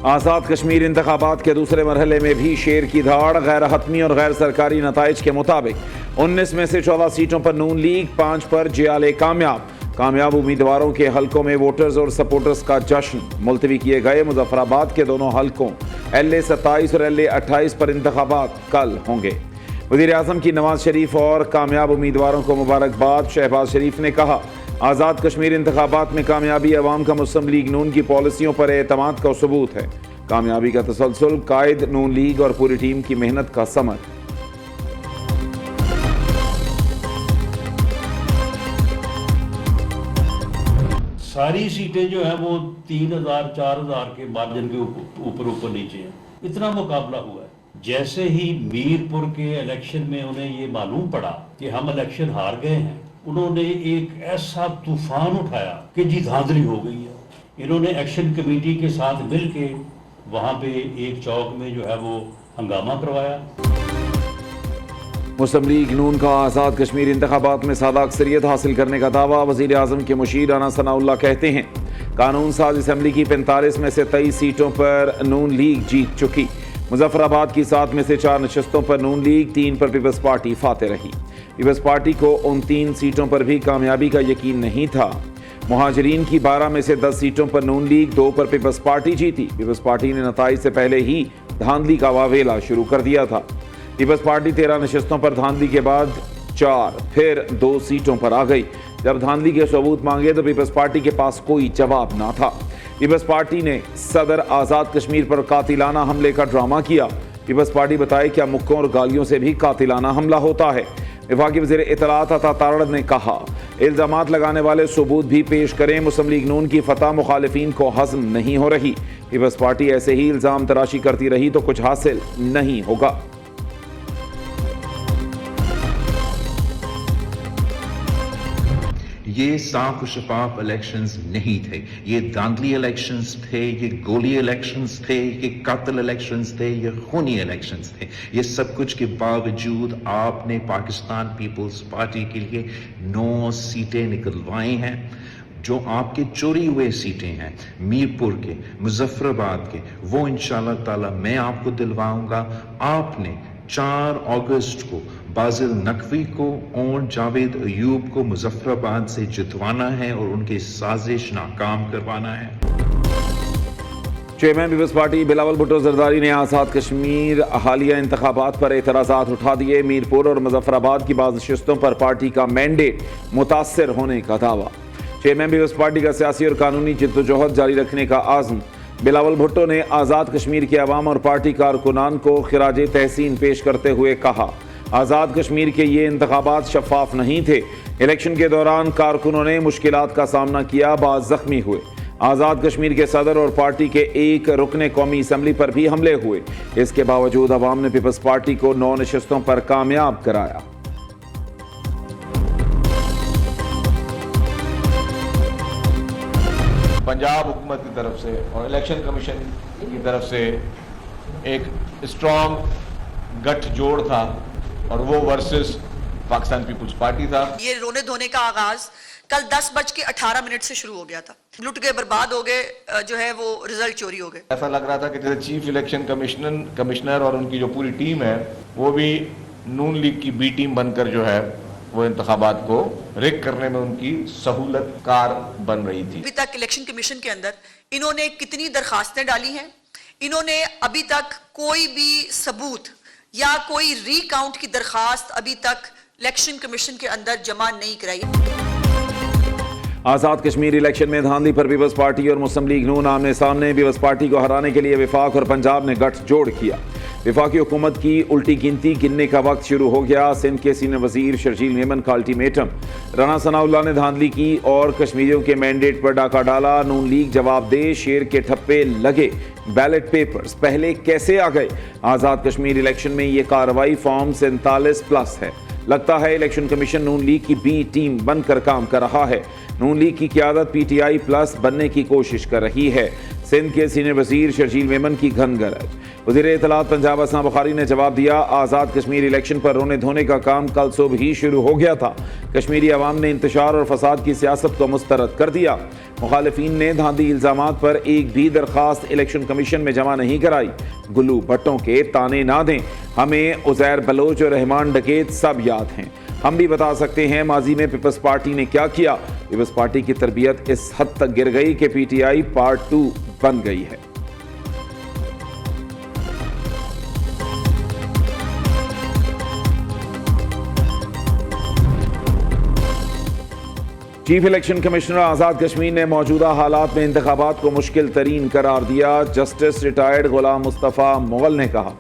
आज़ाद कश्मीर इंतखाबात के दूसरे मरहले में भी शेर की धाड़। गैर हतमी और गैर सरकारी नताइज के मुताबिक 19 में से 14 सीटों पर नून लीग, 5 पर JLA कामयाब उम्मीदवारों के हलकों में वोटर्स और सपोर्टर्स का जश्न। मुलतवी किए गए मुजफ्फराबाद के दोनों हलकों LA 27 और LA 28 पर इंतखाबात कल होंगे। वज़ीर आज़म की नवाज शरीफ और कामयाब उम्मीदवारों को मुबारकबाद। शहबाज शरीफ ने कहा, आज़ाद कश्मीर इंतखाबात में कामयाबी अवाम का मुस्लिम लीग नून की पॉलिसियों पर एतमाद का सबूत है। कामयाबी का तसलसल कायद नून लीग और पूरी टीम की मेहनत का समर। सारी सीटें जो है वो 3000-4000 के मार्जिन के ऊपर नीचे हैं। इतना मुकाबला हुआ है। जैसे ही मीरपुर के इलेक्शन में उन्हें ये मालूम पड़ा कि हम इलेक्शन हार गए हैं, उन्होंने एक ऐसा तूफान उठाया कि जी धांधली हो गई है। इन्होंने एक्शन कमेटी के साथ मिलके वहां पे एक चौक में जो है वो हंगामा करवाया। मुस्लिम लीग नून का आज़ाद कश्मीर इंतखाबात में सादा अक्सरियत हासिल करने का दावा। वज़ीर आज़म के मुशीर राना सनाउल्लाह कहते हैं, कानून साज असम्बली की 45 में से 23 सीटों पर नून लीग जीत चुकी। मुजफ्फराबाद की 7 में से 4 नशस्तों पर नून लीग, 3 पर पीपल्स पार्टी फाते रही। पीपल्स पार्टी को उन 3 सीटों पर भी कामयाबी का यकीन नहीं था। मुहाजिरीन की 12 में से 10 सीटों पर नून लीग, 2 पर पीपल्स पार्टी जीती। पीपल्स पार्टी ने नताइज से पहले ही धांधली का वावेला शुरू कर दिया था। पीपल्स पार्टी 13 नशस्तों पर धांधली के बाद 4 फिर 2 सीटों पर आ गई। जब धांधली के सबूत मांगे तो पीपल्स पार्टी के पास कोई जवाब ना था। पीपल्स पार्टी ने सदर आज़ाद कश्मीर पर कातिलाना हमले का ड्रामा किया। पीपल्स पार्टी बताए, क्या मुक्कों और गालियों से भी कातिलाना हमला होता है? वफाकी वज़ीर इत्तलात अता तारड़ ने कहा, इल्ज़ामात लगाने वाले सबूत भी पेश करें। मुस्लिम लीग नून की फतह मुखालिफिन को हज़म नहीं हो रही। पीपल्स पार्टी ऐसे ही इल्ज़ाम तराशी करती रही तो कुछ हासिल नहीं होगा। ये साफ और शफाफ इलेक्शंस नहीं थे, ये धांधली इलेक्शंस थे, ये गोली इलेक्शंस थे, ये कातिल इलेक्शंस थे, ये खूनी इलेक्शंस थे। ये सब कुछ के बावजूद आपने पाकिस्तान पीपल्स पार्टी के लिए 9 सीटें निकलवाई हैं। जो आपके चोरी हुए सीटें हैं मीरपुर के, मुजफ्फराबाद के, वो इंशाल्लाह ताला मैं आपको दिलवाऊंगा। आपने 4 अगस्त को बाजिल नकवी को और जावेद अयूब को मुजफ्फराबाद से जितवाना है और उनकी साजिश नाकाम करवाना है। Chairman people's party Bilawal Bhutto Zardari ने आज़ाद कश्मीर हालिया इंतखाबात पर एतराज़ात उठा दिए। मीरपुर और मुजफ्फराबाद की बाज़ नशिस्तों पर पार्टी का मैंडेट मुतासर होने का दावा। चेयरमैन पीपल्स पार्टी का सियासी और कानूनी जिद्दोजहद जारी रखने का आज़म। बिलावल भुट्टो ने आज़ाद कश्मीर के अवाम और पार्टी कारकुनान को खिराज तहसीन पेश करते हुए कहा, आज़ाद कश्मीर के ये इंतखाबात शफाफ नहीं थे। इलेक्शन के दौरान कारकुनों ने मुश्किलात का सामना किया, बाज़ जख्मी हुए। आज़ाद कश्मीर के सदर और पार्टी के एक रुकने कौमी असम्बली पर भी हमले हुए। इसके बावजूद अवाम ने पीपल्स पार्टी को 9 नशस्तों पर कामयाब कराया। पंजाब हुकूमत की तरफ से और इलेक्शन कमीशन की तरफ से एक स्ट्रॉन्ग गठजोड़ था और वो वर्सेस पाकिस्तान पीपल्स पार्टी था। ये रोने धोने का आगाज कल 10:18 से शुरू हो गया था। लुट गए, बर्बाद हो गए, जो है वो रिजल्ट चोरी हो गए। ऐसा लग रहा था कि जैसे चीफ इलेक्शन कमिश्नर और उनकी जो पूरी टीम है वो भी नून लीग की बी टीम बनकर जो है वो इंतखाबात को रिग करने में उनकी सहूलतकार बन रही थी। अभी तक इलेक्शन कमीशन के अंदर इन्होंने कितनी दरखास्तें डाली हैं, इन्होंने अभी तक कोई भी सबूत या कोई रीकाउंट की दरखास्त अभी तक इलेक्शन कमीशन के अंदर जमा नहीं कराई। आज़ाद कश्मीर इलेक्शन में धांधली पर पीपल्स पार्टी और मुस्लिम लीग नून आमने सामने। पीपल्स पार्टी को हराने के लिए वफाक और पंजाब ने गठजोड़ किया। वफाकी हुकूमत की उल्टी गिनती गिनने का वक्त शुरू हो गया। सिंध के सीनियर वजीर शर्जील मेमन का अल्टीमेटम। राना सनाउल्लाह ने धांधली की और कश्मीरियों के मैंडेट पर डाका डाला। नून लीग जवाब दे, शेर के ठप्पे लगे। बैलेट पेपर्स पहले कैसे आ गए? आज़ाद कश्मीर इलेक्शन में ये कार्रवाई फॉर्म 47+ है। लगता है इलेक्शन कमीशन नून लीग की बी टीम बनकर काम कर रहा है। नून लीग की क़यादत PTI+ बनने की कोशिश कर रही है। सिंध के सीनियर वजीर शर्जील मेमन की घन गरज। वजीर इत्तलात पंजाब असना बुखारी ने जवाब दिया, आज़ाद कश्मीर इलेक्शन पर रोने धोने का काम कल सुबह ही शुरू हो गया था। कश्मीरी अवाम ने इंतशार और फसाद की सियासत को मुस्तरद कर दिया। मुखालिफिन ने धांधी इल्जामात पर एक भी दरखास्त इलेक्शन कमीशन में जमा नहीं कराई। गुल्लू भट्टों के ताने ना दें, हमें उज़ैर बलोच और रहमान डकैत सब याद हैं। हम भी बता सकते हैं माजी में पीपल्स पार्टी ने क्या किया। पीपल्स पार्टी की तरबियत इस हद तक गिर गई कि PTI पार्ट 2 बन गई है। Chief election commissioner Azad Kashmir ने मौजूदा हालात में इंतखाबात को मुश्किल तरीन करार दिया। जस्टिस रिटायर्ड गुलाम मुस्तफ़ा मुगल ने कहा,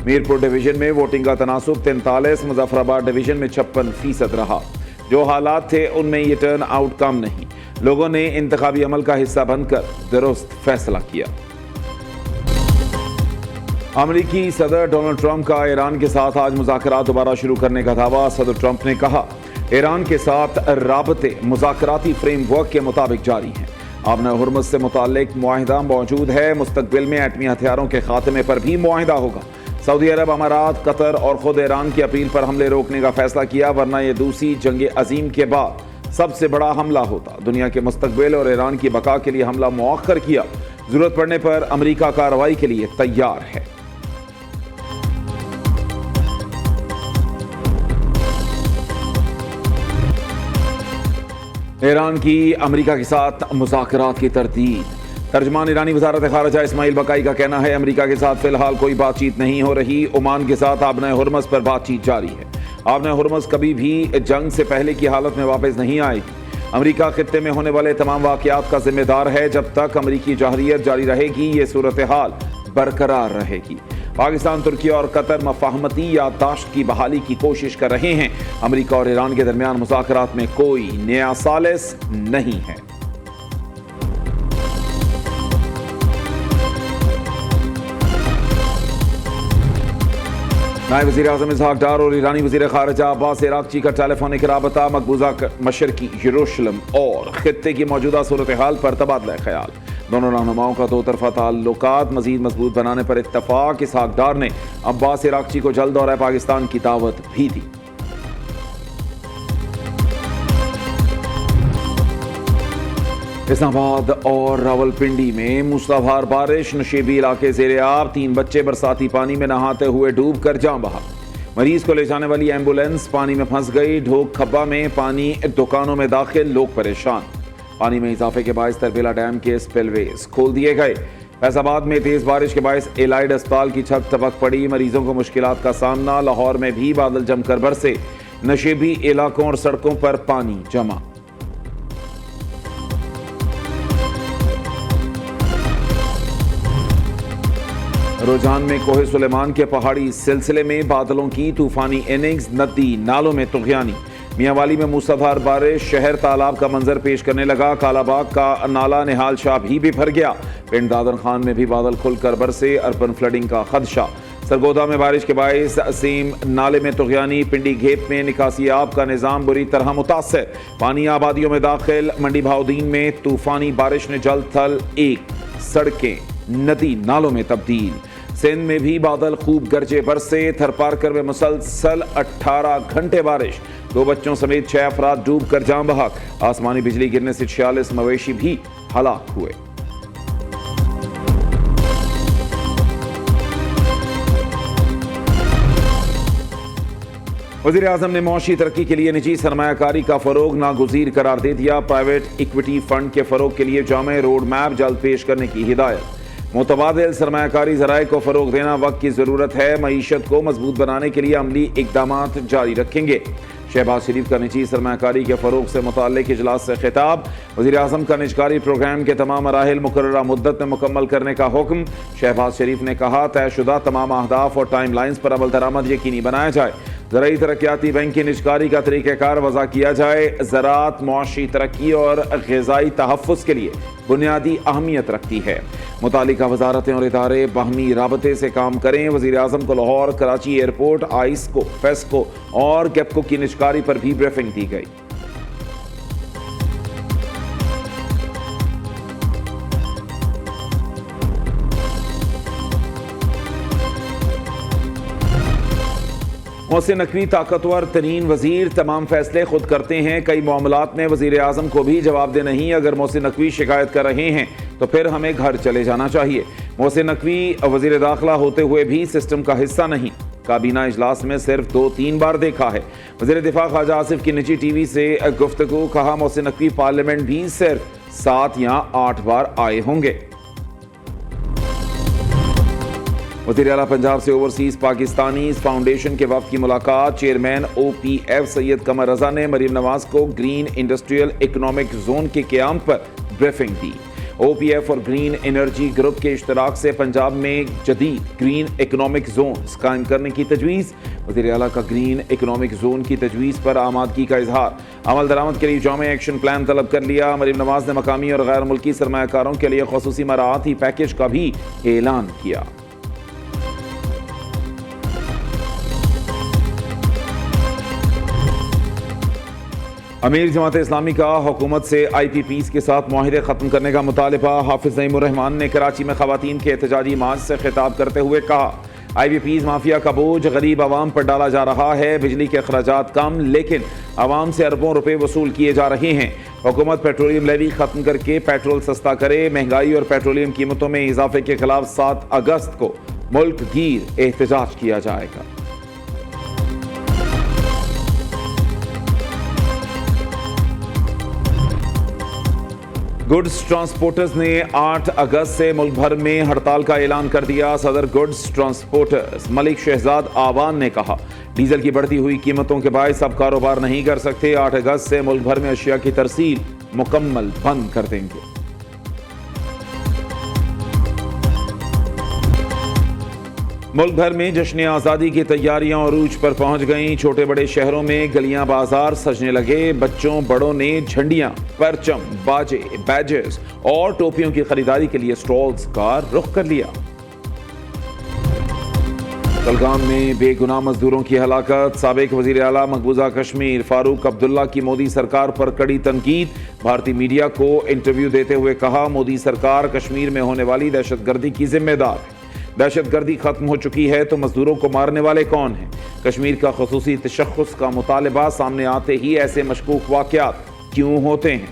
मीरपुर डिवीजन में वोटिंग का तनासुब 43, मुजफ्फराबाद डिवीजन में 56% रहा। जो हालात थे उनमें ये टर्न आउट कम नहीं। लोगों ने इंतखाबी अमल का हिस्सा बनकर दुरुस्त फैसला किया। अमेरिकी सदर डोनाल्ड ट्रंप का ईरान के साथ आज मुज़ाकरात दोबारा शुरू करने का दावा। सदर ट्रंप ने कहा, ईरान के साथ राबते मुज़ाकराती फ्रेमवर्क के मुताबिक जारी हैं। आबना हुर्मुज़ से मुताल्लिक मुआहिदा मौजूद है। मुस्तकबिल में एटमी हथियारों के खात्मे पर भी मुआहिदा होगा। सऊदी अरब, अमारात, कतर और खुद ईरान की अपील पर हमले रोकने का फैसला किया, वरना यह दूसरी जंग अजीम के बाद सबसे बड़ा हमला होता। दुनिया के मुस्तकबिल और ईरान की बका के लिए हमला मुअख्खर किया। जरूरत पड़ने पर अमेरिका कार्रवाई के लिए तैयार है। ईरान की अमेरिका के साथ मुज़ाकरात की तरतीब। तर्जमान ईरानी वज़ारत ख़ारिजा इस्माइल बकाई का कहना है, अमेरिका के साथ फिलहाल कोई बातचीत नहीं हो रही। ओमान के साथ आबना हुर्मुज़ पर बातचीत जारी है। आबना हुर्मुज़ कभी भी जंग से पहले की हालत में वापस नहीं आएगी। अमेरिका खित्ते में होने वाले तमाम वाक़यात का जिम्मेदार है। जब तक अमेरिकी जहरियत जारी रहेगी, ये सूरत हाल बरकरार रहेगी। पाकिस्तान, तुर्की और कतर मफाहमती याददाश्त की बहाली की कोशिश कर रहे हैं। अमेरिका और ईरान के दरमियान मुज़ाकरात में कोई नया सालिस नहीं है। नायब वज़ीर आज़म इसहाक डार और ईरानी वज़ीर ख़ारिजा अब्बास इराक़ची का टेलीफोनिक राबता मकबूजा मशरक़ी यरूशलेम और खित्ते की मौजूदा सूरत हाल पर तबादला ख्याल। दोनों रहनुमाओं का दो तरफ़ा ताल्लुकात मज़ीद मजबूत बनाने पर इत्तफ़ाक़। इसहाक डार ने अब्बास इराक़ची को जल्द दौरा पाकिस्तान की दावत भी दी। इस्लामाबाद और रावलपिंडी में मूसलाधार बारिश, नशेबी इलाके ज़ेरे आब। 3 बच्चे बरसाती पानी में नहाते हुए डूब कर जान बहा। मरीज को ले जाने वाली एम्बुलेंस पानी में फंस गई। ढोक खब्बा में पानी, दुकानों में दाखिल, लोग परेशान। पानी में इजाफे के बायस तरबेला डैम के स्पिलवेज खोल दिए गए। फैजाबाद में तेज बारिश के बायस एलाइड अस्पताल की छत टपक पड़ी। मरीजों को मुश्किलात का सामना। लाहौर में भी बादल जमकर बरसे। नशेबी इलाकों और सड़कों पर पानी जमा। रुझान में कोहे सुलेमान के पहाड़ी सिलसिले में बादलों की तूफानी इनिंग्स। नदी नालों में तुग़यानी। मियांवाली में मूसलाधार बारिश, शहर तालाब का मंजर पेश करने लगा। कालाबाग का नाला निहाल शाह भी भर गया। पिंड दादर खान में भी बादल खुलकर बरसे। अर्बन फ्लडिंग का खदशा। सरगोदा में बारिश के बायस असीम नाले में तुग़यानी। पिंडी घेप में निकासी आब का निज़ाम बुरी तरह मुतासर। पानी आबादियों में दाखिल। मंडी भाउदीन में तूफानी बारिश ने जल थल एक। सड़कें नदी नालों में तब्दील। सिंध में भी बादल खूब गरजे बरसे। थरपारकर में मुसलसल 18 घंटे बारिश। 2 बच्चों समेत 6 अफराद डूब कर जान बहक। आसमानी बिजली गिरने से 46 मवेशी भी हलाक हुए। वज़ीर आज़म ने मौशी तरक्की के लिए निजी सरमायाकारी का फरोग नागुज़ीर करार दे दिया। प्राइवेट इक्विटी फंड के फरोग के लिए जामे रोड मैप जल्द पेश करने की हिदायत। मुतबादिल सरमायाकारी ज़राए को फ़रोग देना वक्त की ज़रूरत है। मईशत को मजबूत बनाने के लिए अमली इक़दामात जारी रखेंगे। शहबाज शरीफ का निजी सरमायाकारी के फ़रोग से मुताल्लिक़ इजलास से खिताब। वज़ीर आज़म का निजकारी प्रोग्राम के तमाम मराहिल मुकर्ररा मुद्दत में मुकम्मल करने का हुक्म। शहबाज शरीफ ने कहा, तयशुदा तमाम अहदाफ और टाइम लाइन्स पर अमल दरामद यकीनी बनाया जाए। ज़राई तरक्याती बैंक की निजकारी का तरीक़ाकार वज़ा किया जाए। ज़राअत मुआशी तरक्की और ग़िज़ाई तहफ़्फ़ुज़ के लिए बुनियादी अहमियत रखती है। मुतालिका वजारतें और इदारे बाहमी राबते से काम करें। वज़ीर आज़म को लाहौर, कराची एयरपोर्ट, आइस्को, फेस्को और गेपको की निजकारी पर भी ब्रीफिंग दी गई। मोहसिन नकवी ताकतवर तरीन वजीर, तमाम फैसले खुद करते हैं, कई मामलात में वजीर आजम को भी जवाब दे नहीं। अगर मोहसिन नकवी शिकायत कर रहे हैं तो फिर हमें घर चले जाना चाहिए। मोहसिन नकवी वजीर दाखिला होते हुए भी सिस्टम का हिस्सा नहीं। काबीना इजलास में सिर्फ 2-3 बार देखा है। वजीर दिफा ख्वाजा आसिफ की निजी टीवी से गुफ्तगू, कहा मोहसिन नकवी पार्लियामेंट भी सिर्फ 7 या 8 बार आए होंगे। वज़ीर आला पंजाब से ओवरसीज पाकिस्तानी फाउंडेशन के वफ़द की मुलाकात। चेयरमैन OPF सैयद कमर रजा ने मरीम नवाज को ग्रीन इंडस्ट्रियल इकोनॉमिक जोन के क़याम पर ब्रीफिंग दी। OPF और ग्रीन एनर्जी ग्रुप के इश्तराक से पंजाब में जदीद ग्रीन इकोनॉमिक जोन कायम करने की तजवीज़। वज़ीर आला का ग्रीन इकोनॉमिक जोन की तजवीज़ पर आमादगी का इजहार। अमल दरामद के लिए जामे एक्शन प्लान तलब कर लिया। मरीम नवाज ने मकामी और गैर मुल्की सरमायाकारों के लिए ख़ुसूसी मराआती पैकेज का भी ऐलान किया। अमीर जमात इस्लामी का हुकूमत से IPPs के साथ मुआहिदे ख़त्म करने का मुतालबा। हाफिज नईमुर रहमान ने कराची में ख़वातीन के एहतजाजी मार्च से खिताब करते हुए कहा, IPPs माफिया का बोझ गरीब आवाम पर डाला जा रहा है। बिजली के अखराजात कम, लेकिन आवाम से अरबों रुपए वसूल किए जा रहे हैं। हुकूमत पेट्रोलियम लेवी ख़त्म करके पेट्रोल सस्ता करे। महंगाई और पेट्रोलियम कीमतों में इजाफे के खिलाफ 7 अगस्त को मुल्क गीर एहतजाज किया जाएगा। गुड्स ट्रांसपोर्टर्स ने 8 अगस्त से मुल्क भर में हड़ताल का ऐलान कर दिया। सदर गुड्स ट्रांसपोर्टर्स मलिक शहजाद आवान ने कहा, डीजल की बढ़ती हुई कीमतों के बायस अब कारोबार नहीं कर सकते। 8 अगस्त से मुल्क भर में अशिया की तरसील मुकम्मल बंद कर देंगे। मुल्क भर में जश्न आज़ादी की तैयारियां अरूज पर पहुंच गईं। छोटे बड़े शहरों में गलियां बाजार सजने लगे। बच्चों बड़ों ने झंडियां, परचम, बाजे, बैजेस और टोपियों की खरीदारी के लिए स्टॉल्स का रुख कर लिया। कुलगाम में बेगुनाह मजदूरों की हलाकत। साबिक वजीर आला मकबूजा कश्मीर फारूक अब्दुल्ला की मोदी सरकार पर कड़ी तनकीद। भारतीय मीडिया को इंटरव्यू देते हुए कहा, मोदी सरकार कश्मीर में होने वाली दहशतगर्दी की जिम्मेदार है। दहशतगर्दी खत्म हो चुकी है तो मजदूरों को मारने वाले कौन हैं? कश्मीर का खुसूसी तशख्खुस का मुतालबा सामने आते ही ऐसे मशकूक वाक़यात क्यों होते हैं?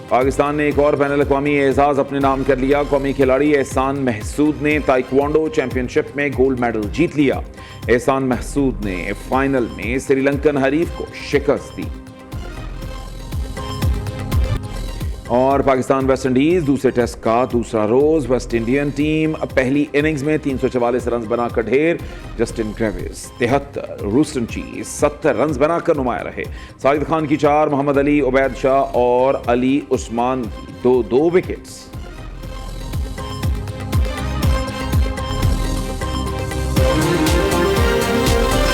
पाकिस्तान ने एक और बैनुल अक़वामी एजाज अपने नाम कर लिया। कौमी खिलाड़ी एहसान महसूद ने ताइक्वांडो चैंपियनशिप में गोल्ड मेडल जीत लिया। एहसान महसूद ने फाइनल में श्रीलंकन हरीफ को शिकस्त दी। और पाकिस्तान वेस्ट इंडीज दूसरे टेस्ट का दूसरा रोज। वेस्ट इंडियन टीम पहली इनिंग्स में 344 रन बनाकर ढेर। जस्टिन ग्रेविस 73, रूस्टन चीज 70 रन बनाकर नुमाया रहे। साजिद खान की 4, मोहम्मद अली, उबैद शाह और अली उस्मान की 2-2 विकेट्स।